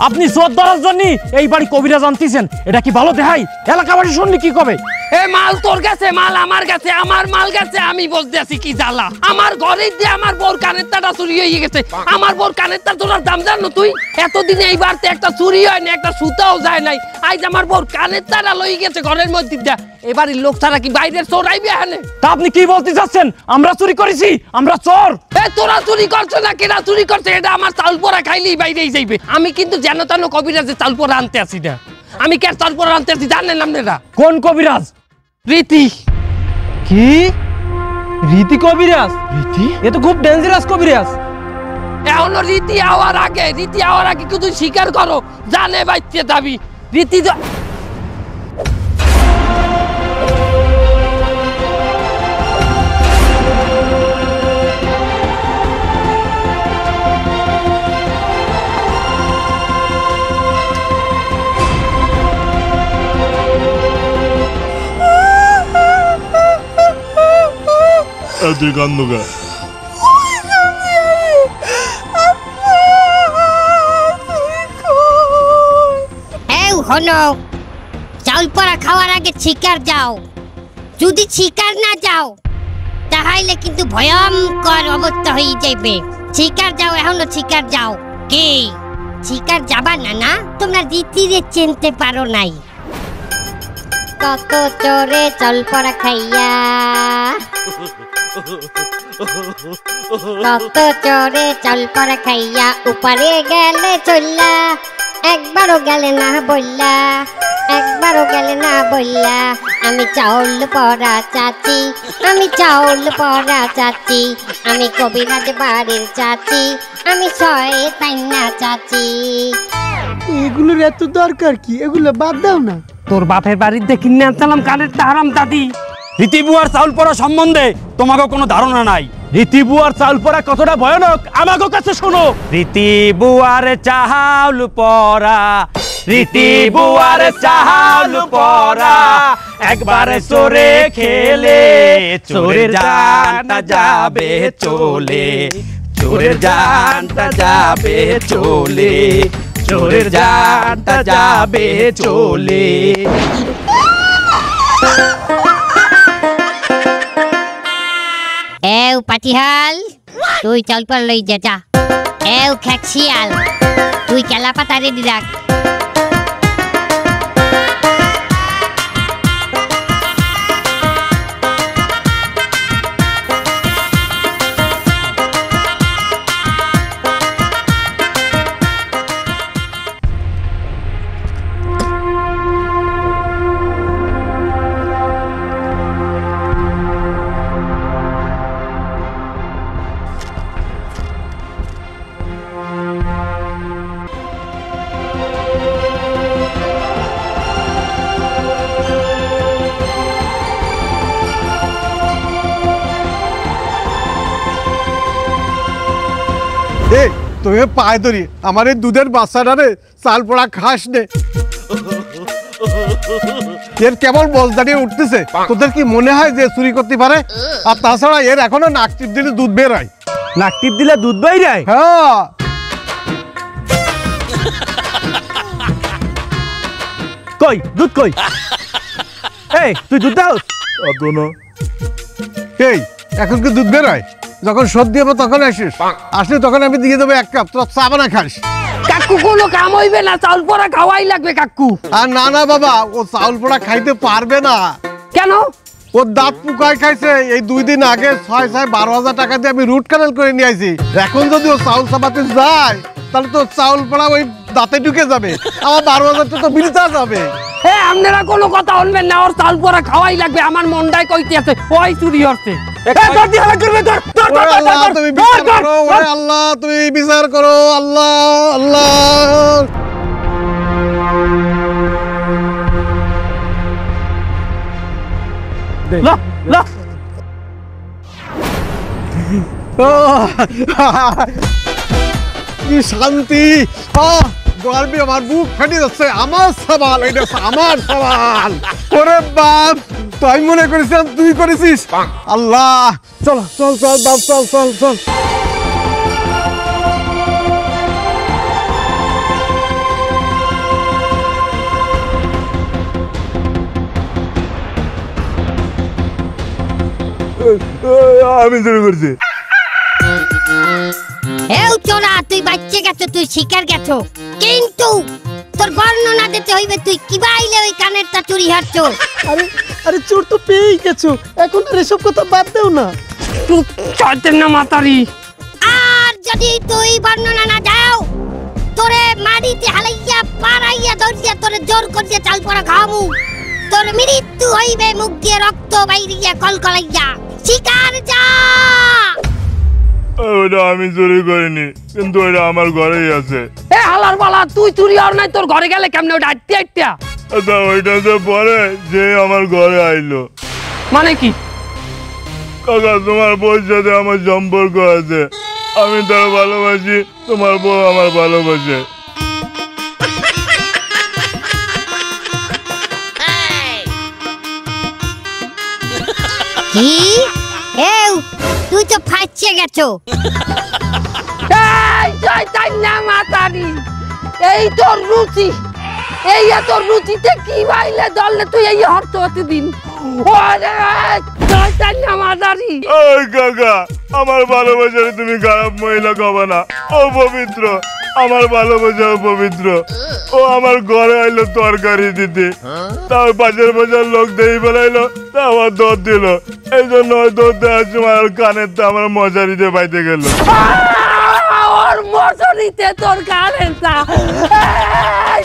আপনি চোর ধরার জন্য এই বাড়ি কবিরাজ আনতেছেন, এটা কি ভালো দেখাই? এলাকাবাসী শুনলে কি কবে? এ মাল তোর কাছে, মাল আমার কাছে, আমার মাল কাছে। আমি বলতে আছি কি জ্বালা, আমার ঘরে দিয়ে আমার বোর কানের তারটা চুরি হয়ে গেছে। আমার বোর কানের তার তোর দাম জানো তুই? এতদিনে এই বাড়িতে একটা চুরি হয় না, একটা সুতাও যায় নাই। আজ আমার বোর কানের তারা লই গেছে ঘরের মধ্যে দিয়া। এবারের লোক ছাড়া কি বাইরের চোর আইবে এখানে? তা আপনি কি বলতে চাচ্ছেন? আমরা চুরি করেছি? আমরা চোর? এ তোরা চুরি করছো না, কেনা চুরি করছে? এটা আমার চাউল পোড়া খাইলেই বাইরেই যাইবে। আমি কিন্তু যেন তেন কবিরাজে চাউল পোড়া আনতে আসি না। আমি কে চাউল পোড়া আনতে আসি জানেন আপনারা? কোন কবিরাজ? রীতি। কি রীতি কবিরাজ? রীতি এ তো খুব ডেঞ্জারাস কবিরাজ। এখনো রীতি আওয়ার আগে, রীতি আওয়ার আগে কিন্তু স্বীকার করো, জানে বাইতে দাবি রীতি। তুই কান্দুকা হলো চাউল পড়া খাওয়ার আগে শিকার যাও। যদি শিকার না যাও তাহলে কিন্তু ভয়ঙ্কর অবস্থা হয়ে যাবে। শিকার যাও, এখনো শিকার যাও। কি শিকার যাবা না? না তোমরা রীতিরে চিনতে পারো নাই। কত চোরে চাউল পড়া খাইয়া, কত চোরে চাউল পড়া খাইয়া উপরে গেলে চললা, একবারও গেলে না বললা, একবারও গেলে না বললা। আমি চাউল পড়া চাচি, আমি চাউল পড়া চাচি, আমি কবিরাজ বাড়ির চাচি, আমি শয়তান না চাচি। এগুলোর এত দরকার কি? এগুলো বাদ দাও না। তোর বাপের বাড়িতে কিনে আনতাম কানের হারাম দাদি। রীতি বুয়ার চাউল পড়া সম্বন্ধে তোমাকে কোনো ধারণা নাই। রীতি বুয়ার চাউল পড়া কতটা ভয়ানক আমাকে কাছে শোনো। রীতি বুয়ার চাউল পড়া, রীতি বুয়ার চাউল পড়া, একবার চোরে খেলে চোরের জানটা যাবে চলে, চোরের জানটা যাবে চলে, চোরের জানটা যাবে চলে। এও পাটিহাল, তুই চাউল পড়া লই যা। এও খ্যাকশিয়াল, তুই কেলা পাতা রেডি রাখ। তোকে পায়ে ধরি, আমার এই দুধের বাচ্চাটারে চাল পড়া খাস নে। এর কেবল বল দাঁড়িয়ে উঠতেছে, তোদের কি মনে হয় যে চুরি করতে পারে? আর তাছাড়া এর এখনো নাক টিপ দিলে দুধ বের হয়। নাক টিপ দিলে দুধ বের হয়? হ্যাঁ। কই দুধ কই? এই তুই দুধ দাও? এই এখন কি দুধ বের হয়? যখন সর্দি হবে তখন আসিস, আসলে তখন আমি দিয়ে দেবো 1 কাপ, তোর চা বানা খাস। কাকু কোনো কাম হইবে না, চাউল পোড়া খাওয়াই লাগবে কাকু। আর না না বাবা, ও চাউল পোড়া খাইতে পারবে না। কেন? ওর দাঁত পুকায় খাইছে। এই 2 দিন আগে 6-12,000 টাকা দিয়ে আমি রুট ক্যানাল করে নিয়ে আইছি। এখন যদি ও চাউল চাপাতে যায় তাহলে তো চাউল পোড়া ওই দাঁতে ঢুকে যাবে, আমার 12,000 টাকা তো বিল চার্জ হবে। আপনারা কোনো কথা শুনবেন না, ওর চাউল পোড়া খাওয়াই লাগবে। আমার মনটাই কইতে আছে ওই চুরি হচ্ছে। তুমি বিচার করো, আল্লাহ তুমি বিচার করো, আল্লাহ আল্লাহ। কি শান্তি! গর্বে আমার বুক ফেটে যাচ্ছে। আমার সওয়াল, এটা আমার সওয়াল। ওরে বাপ, তুই মনে করেছিস তুই করেছিস? আল্লাহ, চল চল চল বাপ, চল চল চল। আমি চুরি করছি। এও তোরা তুই বাচ্চা গেছো, তুই শিকার গেছো, কিন্তু তোর বর্ণনা দিতে হইবে তুই কি বাইলে ওই কানেরটা চুরি হারছো। আরে আরে চোর তো পেয়েই গেছো, এখন আর এসব কথা বাদ দেও না। চৈতেন না মাতারি। আর যদি তুই বর্ণনা না দাও, তোরে মাটিতে হালাইয়া পাড়াইয়া ধরিয়া তোরে জোর করিয়া চাল পড়া খাওয়ামু। তোর মৃত্যু হইবে, মুখ দিয়ে রক্ত বাইরিয়া কলকলাইয়া। শিকার যা। ওটা আমি চুরি করিনি, কিন্তু ওটা আমার ঘরেই আছে। এ হালার বালা, তুই চুরি আর নাই, তোর ঘরে গেলে কেমনে ওটা আটতে আটটা? আচ্ছা ওইটা যে পরে যে আমার ঘরে আইলো। মানে কি? কাকা তোমার বউর সাথে আমার সম্পর্ক আছে, আমি তার ভালোবাসি, তোমার বউ আমার ভালোবাসে। কি? এও তুই তো ফাঁসে গেছো। এই চৈতেন না মাতারি, এই তোর রুচি, এই তোর রুচিতে কি বাইলে দললে তুই এই হরত হতে দিন। ওরে চৈতেন না মাতারি। ওই কাকা, আমার ভালোবাসারে তুমি খারাপ মহিলা কবা না, ও পবিত্র, আমার ভালোবাসা পবিত্র। ও আমার ঘরে আইলো তরকারি দিতে, তাও পাশের পাশের লোক দেই বেলাইলো, তা আমার দুধ দিল, এই জন্য ওই দুধ দেওয়ার সময় আর কানের তা আমার মশারিতে পাইতে গেল। ওর মশারিতে তোর কানেরটা,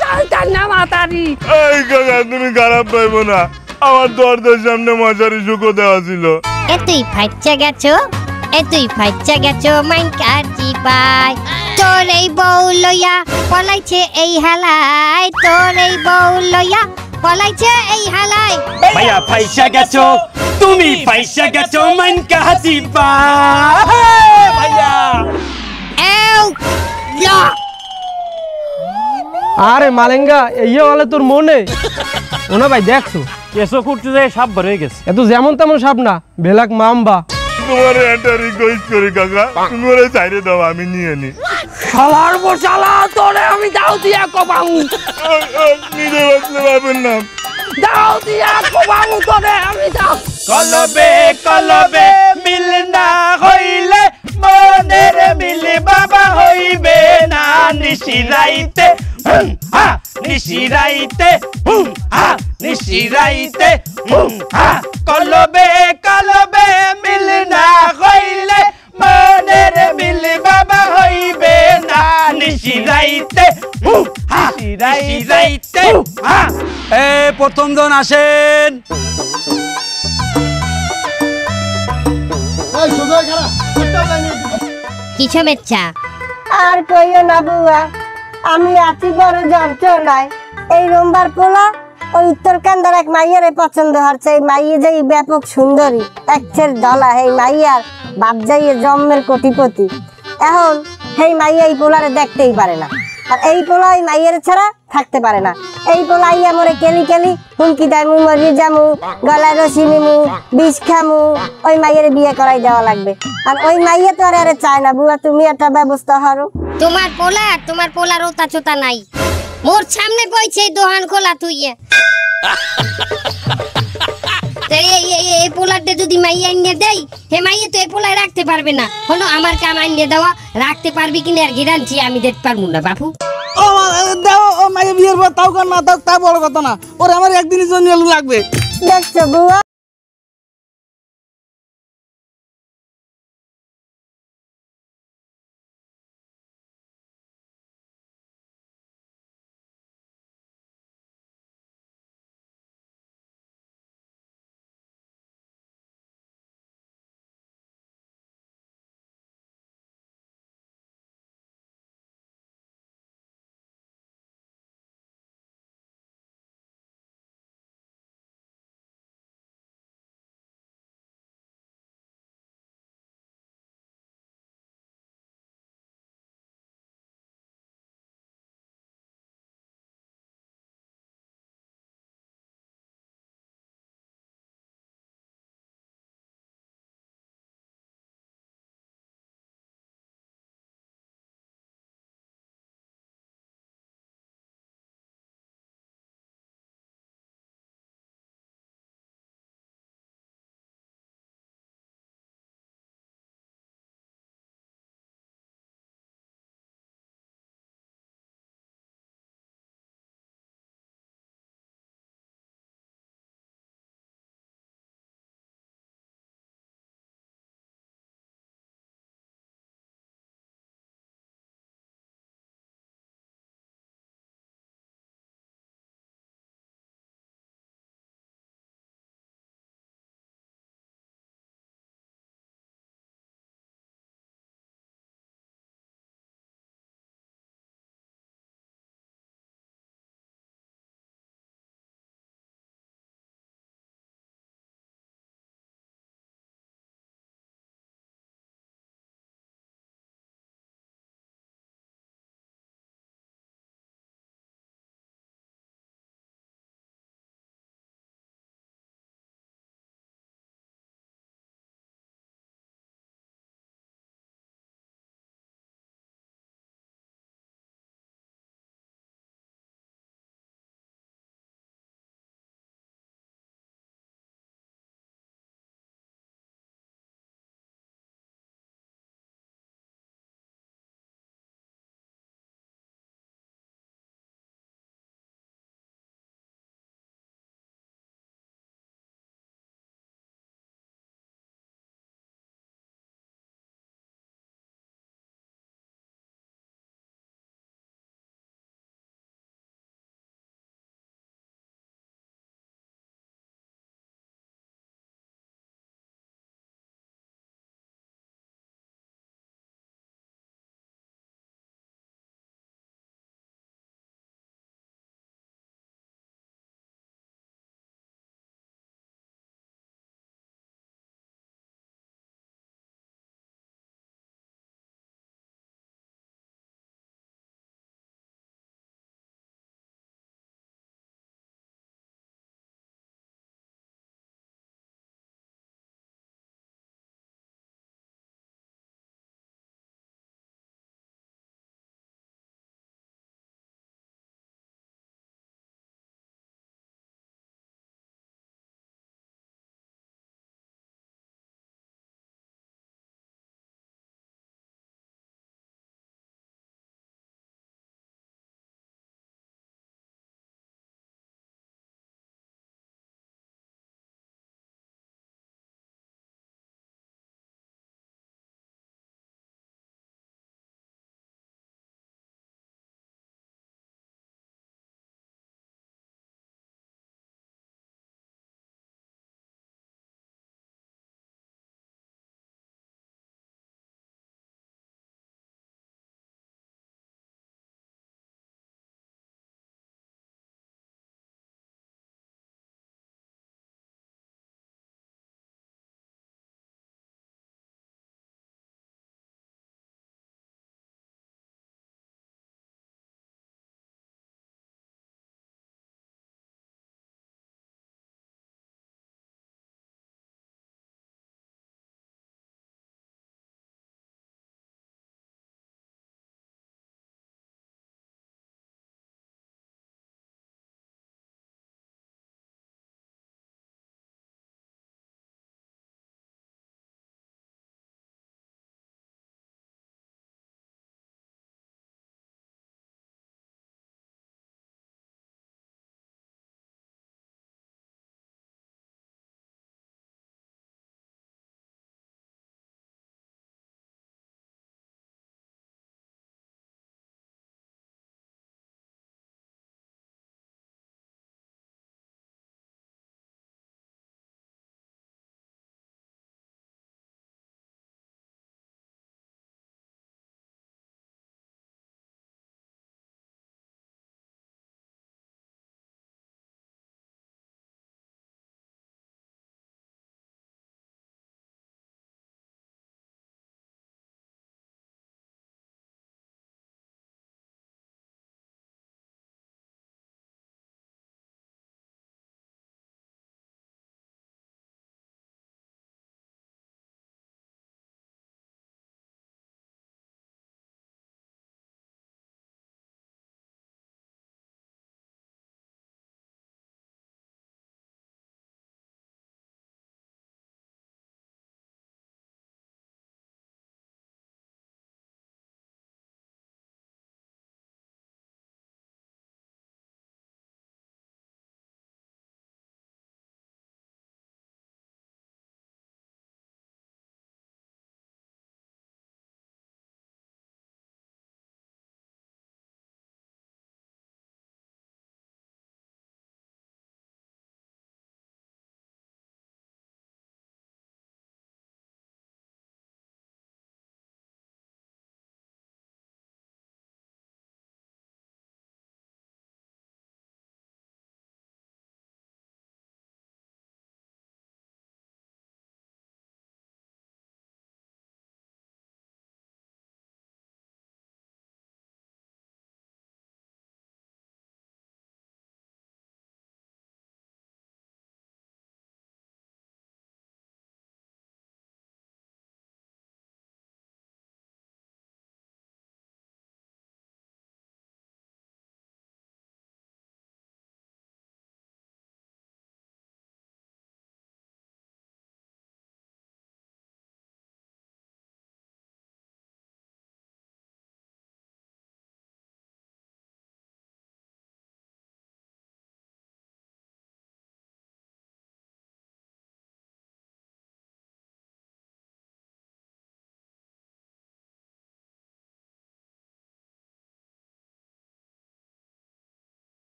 চৈতেন না মাতারি। এই কাকা তুমি খারাপ পাইবো না, আমার দরজার সামনে মশারি শুকো দেওয়া ছিল। এ তুই ফাঁসে গেছো, এ তুই ফাঁসে গেছো মাইন কাটি পাই। তোর এই বউ লইয়া পলাইছে এই হালাই, তোর এই বউ লইয়া পলাইছে এই হালাই। ভাইয়া পয়সা গেছো, তুমি পয়সা গেছো, মন কাহাতি পা ভাইয়া। এও লা। আরে মালেঙ্গা, এই হলে তোর মনে ওনা ভাই দেখছো কেসো করতে যায় সাপ ভরে গেছে। এত যেমন তেমন সাপ না, বেলাক মাম্বা। তোমার একটা রিকোয়েস্ট করি কাকা, তুমি ওরে চাইরে দাও, আমি নিয়ে নি। শালার বসালা, তোরে আমি দাও দিয়া কবামু, নিজে বাঁচলে পাবেন না। দাও দিয়া কবামু তোরে আমি দাও। কলবে কলবে মিল না হইলে মনের মিল বাবা হইবে না। নিশিরাইতে নিশিরাইতে নিশিরাইতে কলবে কলবে মিল না হইলে মনের মিল বাবা হইবে না। নিশিরাইতে নিশিরাইতে। এ প্রথম জন আসেন। কি সমস্যা? আর কইও না বুয়া, আমি আছি বড় যন্ত্রণায়। এই রোমবার পোলা ওই উত্তরকান্দার এক মাইয়ারে পছন্দ হচ্ছে। এই মাইয়ে যাই ব্যাপক সুন্দরী, একচের ডলা। এই মাইয়ার বাপ যাইয়ে জন্মের কোটিপতি। এখন সেই মাইয়া এই পোলারে দেখতেই পারে না, আর এই পোলা এই মাইয়ের ছাড়া থাকতে পারে না। এই পোলা ইয়া মরে কেলি কেলি হুমকি দেয়, মু মরি যামু, গলায় রশি নিমু, বিষ খামু। ওই মাইয়ের বিয়ে করাই দেওয়া লাগবে, আর ওই মাইয়া তো আরে চায় না। বুয়া তুমি একটা ব্যবস্থা করো। তোমার পোলার ওতা চোতা নাই, মোর সামনে বইছে দোকান খোলা তুই। এই পোলারটা যদি মাইয়া আনিয়ে দেয়, হে মাইয়া তো এই পোলায় রাখতে পারবে না। হলো আমার কাম আনিয়ে দেওয়া, রাখতে পারবি কিনা আর গ্যারান্টি আমি দেখতে পারবো না বাপু। ও দাও, ও মাইয়া বিয়ের পর তাও কর না, তাও তা বড় কথা না, ওরে আমার একদিনের জন্য লাগবে। দেখছো বুয়া,